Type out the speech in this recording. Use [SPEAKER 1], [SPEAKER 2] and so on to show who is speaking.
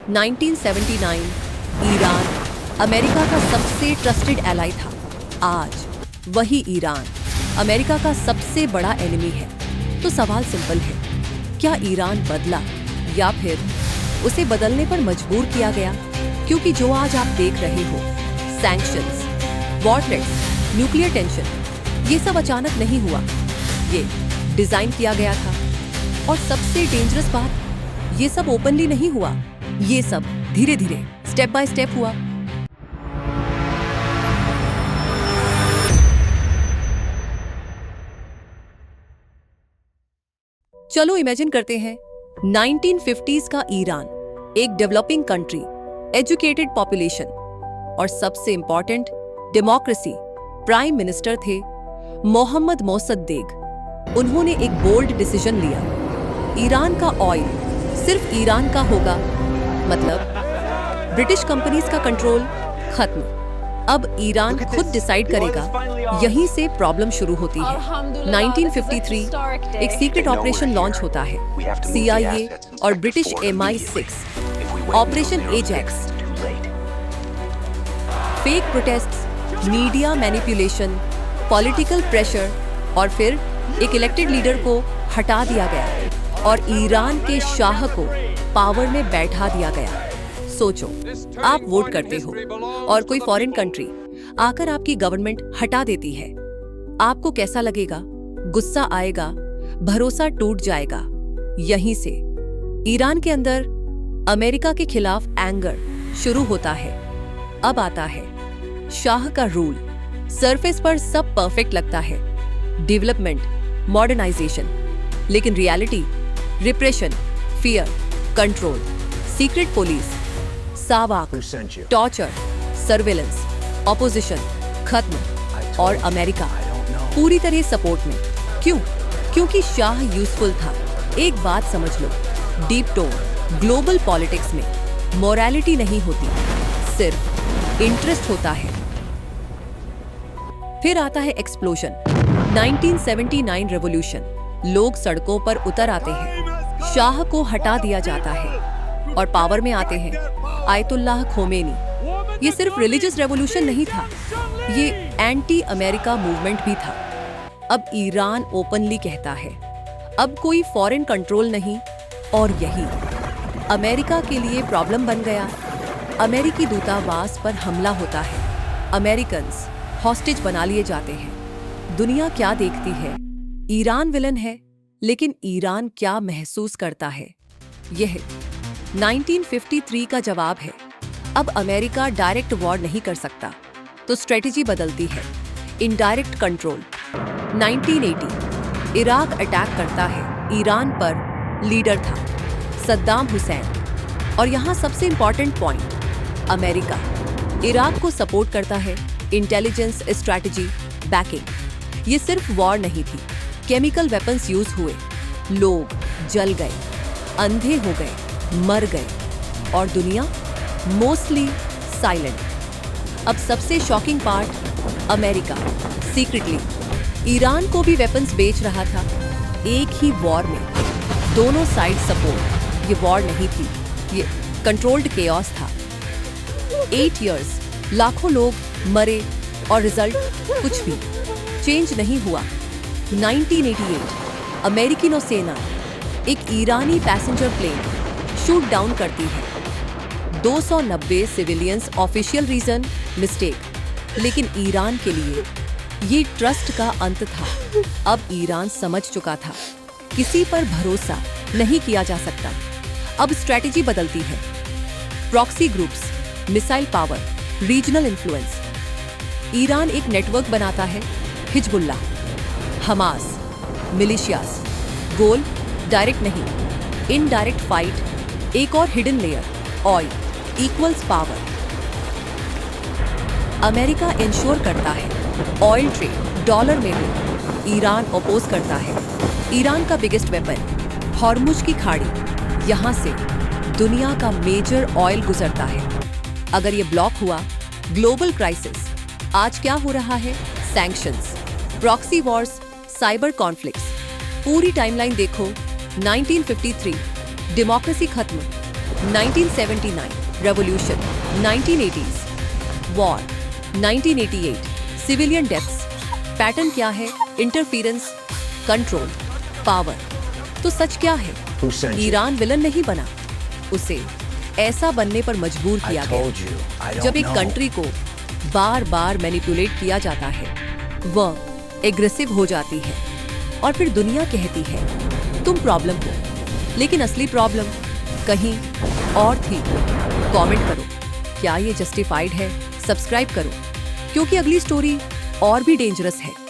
[SPEAKER 1] 1979 Iran America का सबसे trusted ally था। आज वही ईरान अमेरिका का सबसे बड़ा एनिमी है। तो सवाल सिंपल है, क्या ईरान बदला या फिर उसे बदलने पर मजबूर किया गया? क्योंकि जो आज आप देख रहे हो, sanctions, war threats, nuclear tension, ये सब अचानक नहीं हुआ। ये डिजाइन किया गया था। और सबसे डेंजरस बात, ये सब ओपनली नहीं हुआ। ये सब धीरे धीरे, स्टेप बाय स्टेप हुआ। चलो इमेजिन करते हैं 1950s का ईरान, एक डेवलपिंग कंट्री, एजुकेटेड पॉपुलेशन और सबसे इंपॉर्टेंट डेमोक्रेसी। प्राइम मिनिस्टर थे मोहम्मद मोसद्देक। उन्होंने एक बोल्ड डिसीजन लिया, ईरान का ऑयल सिर्फ ईरान का होगा, मतलब ब्रिटिश कंपनीज का कंट्रोल खत्म। अब ईरान खुद डिसाइड करेगा। यहीं से प्रॉब्लम शुरू होती है। 1953 एक सीक्रेट ऑपरेशन लॉन्च होता है, CIA और British MI6, operation Ajax. Fake protests, media manipulation, political pressure और फिर एक इलेक्टेड लीडर को हटा दिया गया और ईरान के शाह को पावर में बैठा दिया गया। सोचो, आप वोट करते हो और कोई फॉरेन कंट्री आकर आपकी गवर्नमेंट हटा देती है। आपको कैसा लगेगा? गुस्सा आएगा, भरोसा टूट जाएगा। यहीं से ईरान के अंदर अमेरिका के खिलाफ एंगर शुरू होता है। अब आता है शाह का रूल। सरफेस पर सब परफेक्ट लगता है, डेवलपमेंट, मॉडर्नाइजेशन, लेकिन reality repression, fear, control, secret police, SAVAK, torture, surveillance, opposition खत्म और अमेरिका पूरी तरह सपोर्ट में। क्यों? क्योंकि शाह यूजफुल था। एक बात समझ लो, डीप टोन ग्लोबल पॉलिटिक्स में मोरालिटी नहीं होती, सिर्फ इंटरेस्ट होता है। फिर आता है एक्सप्लोजन, 1979 रेवोल्यूशन। लोग सड़कों पर उतर आते हैं, शाह को हटा दिया जाता है और पावर में आते हैं आयतुल्लाह खोमेनी। ये सिर्फ रिलीजियस रेवोल्यूशन नहीं था, ये एंटी अमेरिका मूवमेंट भी था। अब ईरान ओपनली कहता है, अब कोई फॉरेन कंट्रोल नहीं। और यही अमेरिका के लिए प्रॉब्लम बन गया। अमेरिकी दूतावास पर हमला होता है, अमेरिकन्स हॉस्टेज बना लिए जाते हैं। दुनिया क्या देखती है? ईरान विलन है, लेकिन ईरान क्या महसूस करता है? यह 1953 का जवाब है। अब अमेरिका डायरेक्ट वॉर नहीं कर सकता, तो स्ट्रेटेजी बदलती है, इनडायरेक्ट कंट्रोल। 1980 इराक अटैक करता है। ईरान पर लीडर था सद्दाम हुसैन। और यहाँ सबसे इंपॉर्टेंट पॉइंट, अमेरिका इराक को सपोर्ट करता है, इंटेलिजेंस, स्ट्रैटेजी, बैकिंग। ये सिर्फ वॉर नहीं थी, केमिकल वेपन्स यूज हुए, लोग जल गए, अंधे हो गए, मर गए और दुनिया मोस्टली साइलेंट। अब सबसे shocking part, America secretly Iran को भी वेपन्स बेच रहा था। एक ही वॉर में दोनों साइड सपोर्ट। ये वॉर नहीं थी, ये कंट्रोल्ड केओस था। 8 इयर्स, लाखों लोग मरे और रिजल्ट कुछ भी चेंज नहीं हुआ। 1988 अमेरिकी नौसेना एक ईरानी पैसेंजर प्लेन शूट डाउन करती है। 290 सिविलियंस। ऑफिशियल रीजन मिस्टेक, लेकिन ईरान के लिए ये ट्रस्ट का अंत था। अब ईरान समझ चुका था, किसी पर भरोसा नहीं किया जा सकता। अब स्ट्रैटेजी बदलती है, proxy groups, missile power, regional influence. Iran एक नेटवर्क बनाता है, हिजबुल्लाह, हमास, मिलिशियास। गोल डायरेक्ट नहीं, इनडायरेक्ट फाइट। एक और hidden layer, oil equals power. America ensure करता है ऑयल ट्रेड डॉलर में हो, ईरान अपोज करता है। ईरान का बिगेस्ट वेपन हॉर्मुज की खाड़ी, यहाँ से दुनिया का मेजर ऑयल गुजरता है। अगर ये ब्लॉक हुआ, ग्लोबल क्राइसिस। आज क्या हो रहा है? Sanctions, proxy Wars, cyber conflicts. पूरी टाइमलाइन देखो, 1953 डेमोक्रेसी खत्म, 1979 revolution, 1980s war, 1988 civilian deaths. Pattern क्या है? Interference, control, power. तो सच क्या है? ईरान विलन नहीं बना, उसे ऐसा बनने पर मजबूर किया गया। जब एक कंट्री को बार बार मैनिपुलेट किया जाता है, वह एग्रेसिव हो जाती है और फिर दुनिया कहती है तुम प्रॉब्लम हो, लेकिन असली प्रॉब्लम कहीं और थी। कमेंट करो, क्या ये जस्टिफाइड है? सब्सक्राइब करो, क्योंकि अगली स्टोरी और भी डेंजरस है।